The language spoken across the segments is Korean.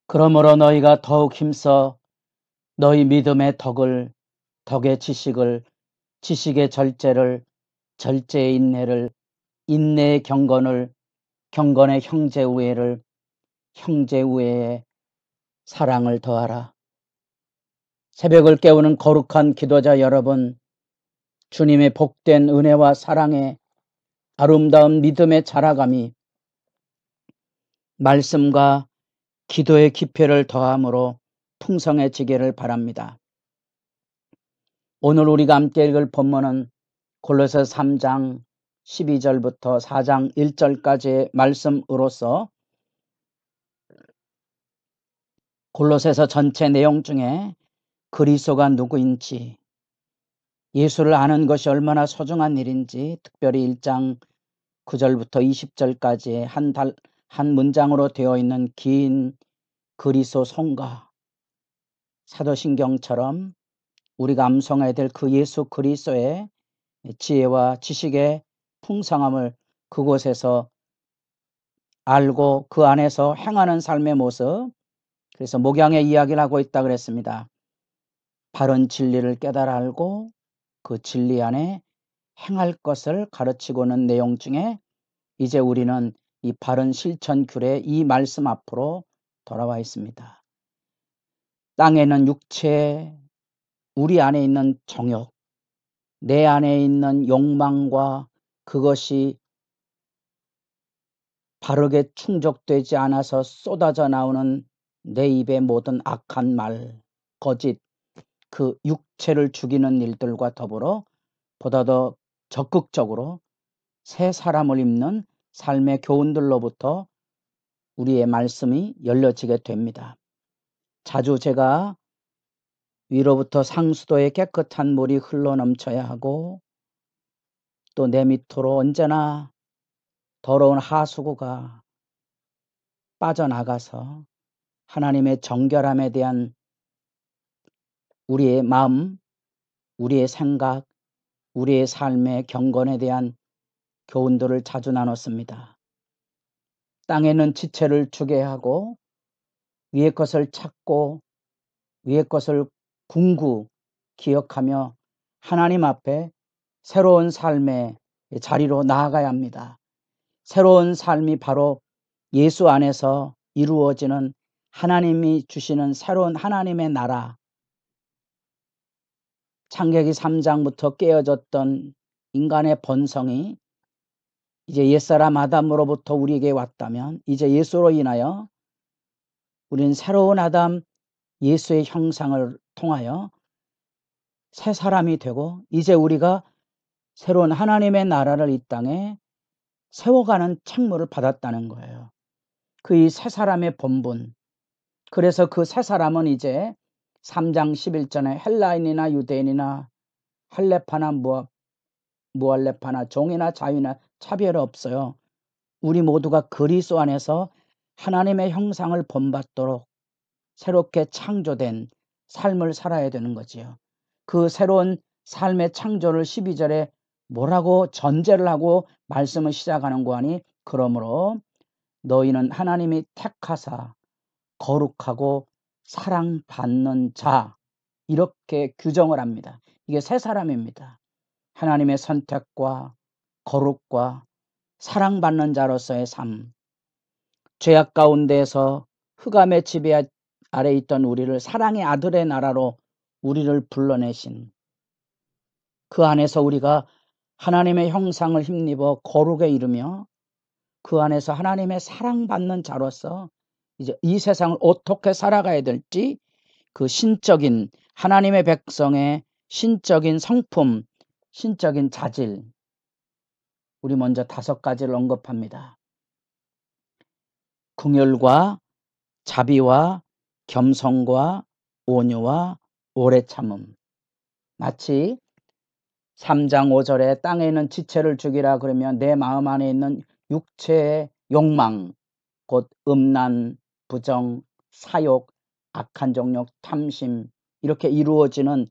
그러므로 너희가 더욱 힘써 너희 믿음의 덕의 지식을, 지식의 절제를, 절제의 인내를, 인내의 경건을, 경건의 형제 우애를, 형제 우애에 사랑을 더하라. 새벽을 깨우는 거룩한 기도자 여러분, 주님의 복된 은혜와 사랑에 아름다운 믿음의 자라감이 말씀과 기도의 기표를 더함으로 풍성해지기를 바랍니다. 오늘 우리가 함께 읽을 본문은 골로새 3장 12절부터 4장 1절까지의 말씀으로서 골로새서 전체 내용 중에 그리스도가 누구인지, 예수를 아는 것이 얼마나 소중한 일인지, 특별히 1장 9절부터 20절까지의 한 문장으로 되어 있는 긴 그리스도 송가, 사도신경처럼 우리가 암송해야 될 그 예수 그리스도의 지혜와 지식의 풍성함을 그곳에서 알고 그 안에서 행하는 삶의 모습, 그래서 목양의 이야기를 하고 있다 그랬습니다. 바른 진리를 깨달아 알고 그 진리 안에 행할 것을 가르치고는 내용 중에 이제 우리는 이 바른 실천 귤의 이 말씀 앞으로 돌아와 있습니다. 땅에는 육체, 우리 안에 있는 정욕, 내 안에 있는 욕망과 그것이 바르게 충족되지 않아서 쏟아져 나오는 내 입의 모든 악한 말, 거짓, 그 육체를 죽이는 일들과 더불어 보다 더 적극적으로 새 사람을 입는 삶의 교훈들로부터 우리의 말씀이 열려지게 됩니다. 자주 제가 위로부터 상수도에 깨끗한 물이 흘러넘쳐야 하고 또 내 밑으로 언제나 더러운 하수구가 빠져나가서 하나님의 정결함에 대한 우리의 마음, 우리의 생각, 우리의 삶의 경건에 대한 교훈들을 자주 나눴습니다. 땅에는 지체를 주게 하고 위의 것을 찾고 위의 것을 궁구 기억하며 하나님 앞에 새로운 삶의 자리로 나아가야 합니다. 새로운 삶이 바로 예수 안에서 이루어지는 하나님이 주시는 새로운 하나님의 나라, 창세기 3장부터 깨어졌던 인간의 본성이 이제 옛사람 아담으로부터 우리에게 왔다면 이제 예수로 인하여 우리는 새로운 아담 예수의 형상을 통하여 새 사람이 되고 이제 우리가 새로운 하나님의 나라를 이 땅에 세워가는 책무를 받았다는 거예요. 그 이 새 사람의 본분, 그래서 그 새 사람은 이제 3장 11절에 헬라인이나 유대인이나 할레파나 무할레파나 종이나 자유나 차별 없어요. 우리 모두가 그리스도 안에서 하나님의 형상을 본받도록 새롭게 창조된 삶을 살아야 되는 거지요. 그 새로운 삶의 창조를 12절에 뭐라고 전제를 하고 말씀을 시작하는 거 아니? 그러므로 너희는 하나님이 택하사 거룩하고 사랑받는 자, 이렇게 규정을 합니다. 이게 새 사람입니다. 하나님의 선택과 거룩과 사랑받는 자로서의 삶, 죄악 가운데에서 흑암의 지배 아래 있던 우리를 사랑의 아들의 나라로 우리를 불러내신 그 안에서 우리가 하나님의 형상을 힘입어 거룩에 이르며 그 안에서 하나님의 사랑받는 자로서 이제 이 세상을 어떻게 살아가야 될지 그 신적인 하나님의 백성의 신적인 성품, 신적인 자질, 우리 먼저 5가지를 언급합니다. 긍휼과 자비와 겸손과 온유와 오래 참음. 마치 3장 5절에 땅에 있는 지체를 죽이라 그러면 내 마음 안에 있는 육체의 욕망, 곧 음란, 부정, 사욕, 악한 정욕, 탐심, 이렇게 이루어지는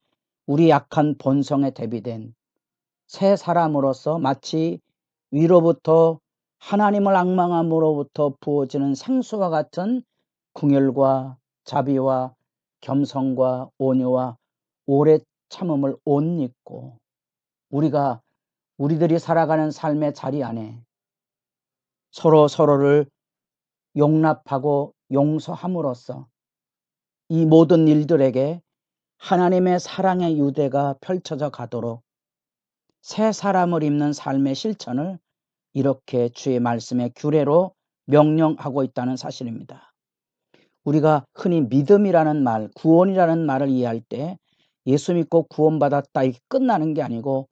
우리 약한 본성에 대비된 새 사람으로서 마치 위로부터 하나님을 앙망함으로부터 부어지는 생수와 같은 긍휼과 자비와 겸손과 온유와 오래 참음을 옷 입고 우리들이 살아가는 삶의 자리 안에 서로를 용납하고 용서함으로써 이 모든 일들에게 하나님의 사랑의 유대가 펼쳐져 가도록 새 사람을 입는 삶의 실천을 이렇게 주의 말씀의 규례로 명령하고 있다는 사실입니다. 우리가 흔히 믿음이라는 말, 구원이라는 말을 이해할 때 예수 믿고 구원받았다 이게 끝나는 게 아니고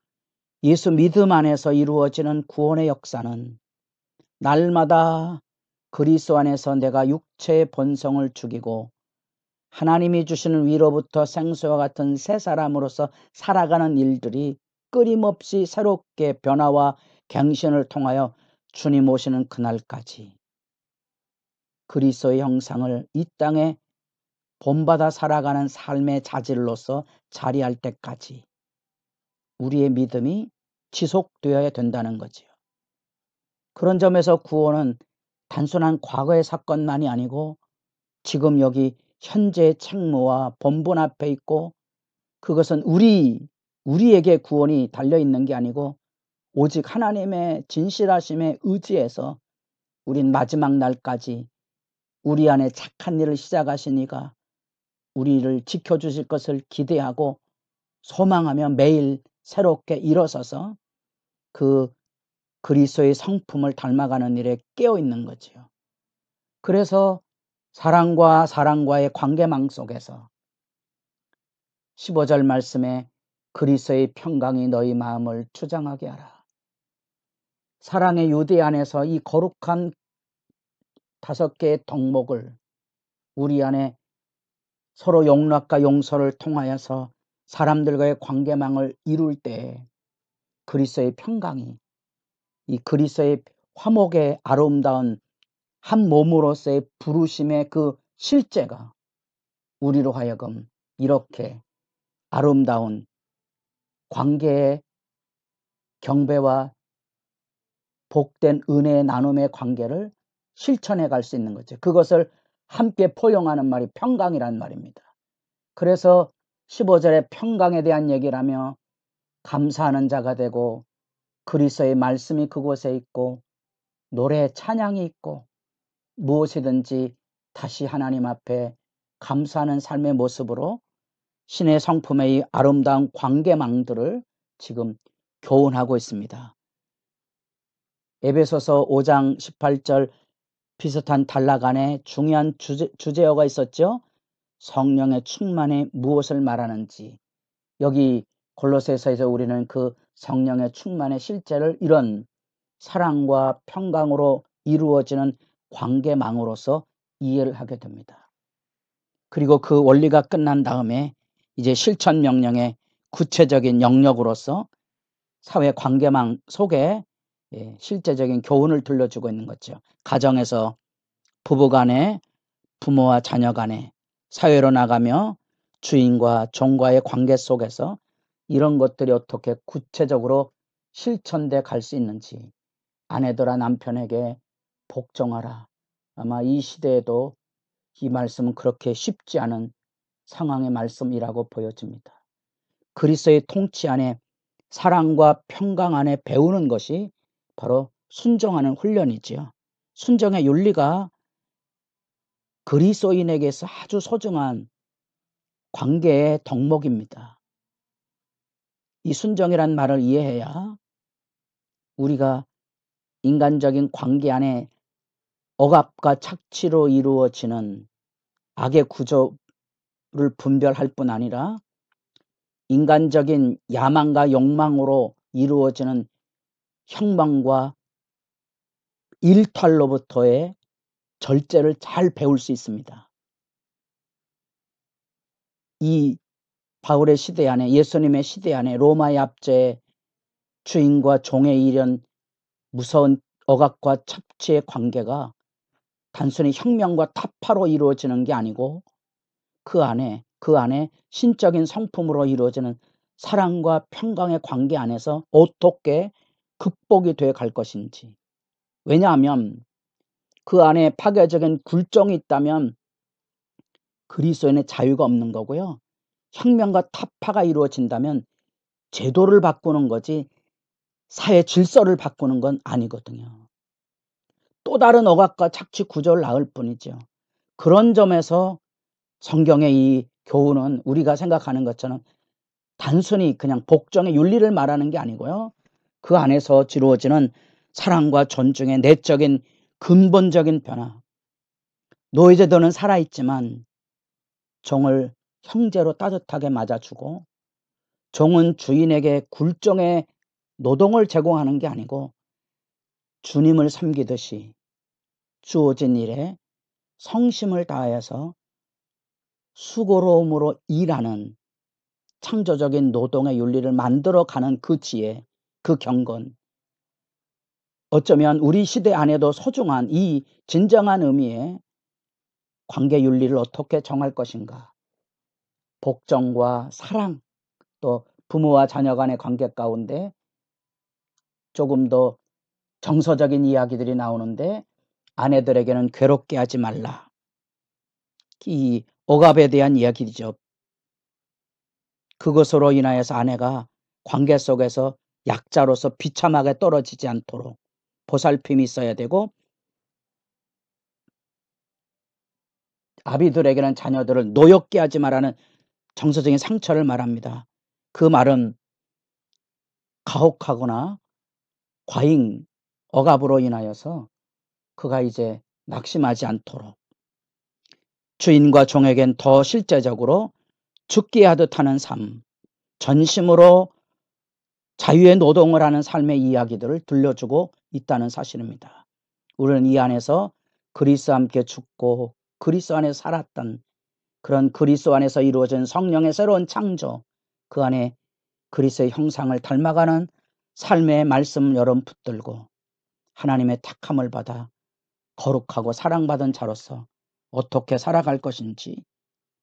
예수 믿음 안에서 이루어지는 구원의 역사는 날마다 그리스도 안에서 내가 육체의 본성을 죽이고 하나님이 주시는 위로부터 생수와 같은 새 사람으로서 살아가는 일들이 끊임없이 새롭게 변화와 갱신을 통하여 주님 오시는 그날까지 그리스도의 형상을 이 땅에 본받아 살아가는 삶의 자질로서 자리할 때까지 우리의 믿음이 지속되어야 된다는 거지요. 그런 점에서 구원은 단순한 과거의 사건만이 아니고 지금 여기 현재의 책무와 본분 앞에 있고 그것은 우리에게 구원이 달려있는 게 아니고 오직 하나님의 진실하심에 의지해서 우린 마지막 날까지 우리 안에 착한 일을 시작하시니까 우리를 지켜주실 것을 기대하고 소망하며 매일 새롭게 일어서서 그 그리스도의 성품을 닮아가는 일에 깨어있는 거지요. 그래서 사랑과 사랑과의 관계망 속에서 15절 말씀에 그리스도의 평강이 너희 마음을 주장하게 하라. 사랑의 유대 안에서 이 거룩한 5개의 덕목을 우리 안에 서로 용납과 용서를 통하여서 사람들과의 관계망을 이룰 때 그리스도의 평강이 이 그리스도의 화목의 아름다운 한 몸으로서의 부르심의 그 실제가 우리로 하여금 이렇게 아름다운 관계의 경배와 복된 은혜의 나눔의 관계를 실천해 갈 수 있는 거죠. 그것을 함께 포용하는 말이 평강이란 말입니다. 그래서 15절에 평강에 대한 얘기를 하며 감사하는 자가 되고 그리스도의 말씀이 그곳에 있고 노래 찬양이 있고 무엇이든지 다시 하나님 앞에 감사하는 삶의 모습으로 신의 성품의 이 아름다운 관계망들을 지금 교훈하고 있습니다. 에베소서 5장 18절 비슷한 단락 안에 중요한 주제어가 있었죠. 성령의 충만이 무엇을 말하는지 여기 골로새서에서 우리는 그 성령의 충만의 실제를 이런 사랑과 평강으로 이루어지는 관계망으로서 이해를 하게 됩니다. 그리고 그 원리가 끝난 다음에 이제 실천 명령의 구체적인 영역으로서 사회 관계망 속에 실제적인 교훈을 들려주고 있는 거죠. 가정에서 부부간에 부모와 자녀 간에 사회로 나가며 주인과 종과의 관계 속에서 이런 것들이 어떻게 구체적으로 실천돼 갈 수 있는지 아내들아 남편에게 복종하라. 아마 이 시대에도 이 말씀은 그렇게 쉽지 않은 상황의 말씀이라고 보여집니다. 그리스도의 통치 안에 사랑과 평강 안에 배우는 것이 바로 순종하는 훈련이지요. 순종의 윤리가 그리스도인에게서 아주 소중한 관계의 덕목입니다. 이 순종이란 말을 이해해야 우리가 인간적인 관계 안에 억압과 착취로 이루어지는 악의 구조를 분별할 뿐 아니라 인간적인 야망과 욕망으로 이루어지는 혁명과 일탈로부터의 절제를 잘 배울 수 있습니다. 이 바울의 시대 안에 예수님의 시대 안에 로마의 압제에 주인과 종의 이런 무서운 억압과 착취의 관계가 단순히 혁명과 타파로 이루어지는 게 아니고 그 안에 신적인 성품으로 이루어지는 사랑과 평강의 관계 안에서 어떻게 극복이 되어 갈 것인지. 왜냐하면 그 안에 파괴적인 굴종이 있다면 그리스도인의 자유가 없는 거고요. 혁명과 타파가 이루어진다면 제도를 바꾸는 거지 사회 질서를 바꾸는 건 아니거든요. 또 다른 억압과 착취 구조를 낳을 뿐이죠. 그런 점에서 성경의 이 교훈은 우리가 생각하는 것처럼 단순히 그냥 복종의 윤리를 말하는 게 아니고요. 그 안에서 이루어지는 사랑과 존중의 내적인 근본적인 변화. 노예제도는 살아있지만 종을 형제로 따뜻하게 맞아주고, 종은 주인에게 굴종의 노동을 제공하는 게 아니고 주님을 섬기듯이 주어진 일에 성심을 다해서 수고로움으로 일하는 창조적인 노동의 윤리를 만들어가는 그 지혜, 그 경건, 어쩌면 우리 시대 안에도 소중한 이 진정한 의미의 관계 윤리를 어떻게 정할 것인가. 복종과 사랑, 또 부모와 자녀 간의 관계 가운데 조금 더 정서적인 이야기들이 나오는데, 아내들에게는 괴롭게 하지 말라. 이 억압에 대한 이야기죠. 그것으로 인하여서 아내가 관계 속에서 약자로서 비참하게 떨어지지 않도록 보살핌이 있어야 되고, 아비들에게는 자녀들을 노엽게 하지 말라는 정서적인 상처를 말합니다. 그 말은 가혹하거나 과잉 억압으로 인하여서 그가 이제 낙심하지 않도록, 주인과 종에겐 더 실제적으로 죽게 하듯 하는 삶, 전심으로 자유의 노동을 하는 삶의 이야기들을 들려주고 있다는 사실입니다. 우리는 이 안에서 그리스도와 함께 죽고 그리스도 안에 살았던, 그런 그리스도 안에서 이루어진 성령의 새로운 창조, 그 안에 그리스도의 형상을 닮아가는 삶의 말씀 여러분 붙들고 하나님의 택함을 받아 거룩하고 사랑받은 자로서 어떻게 살아갈 것인지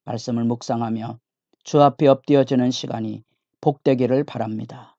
말씀을 묵상하며 주 앞에 엎드려지는 시간이 복되기를 바랍니다.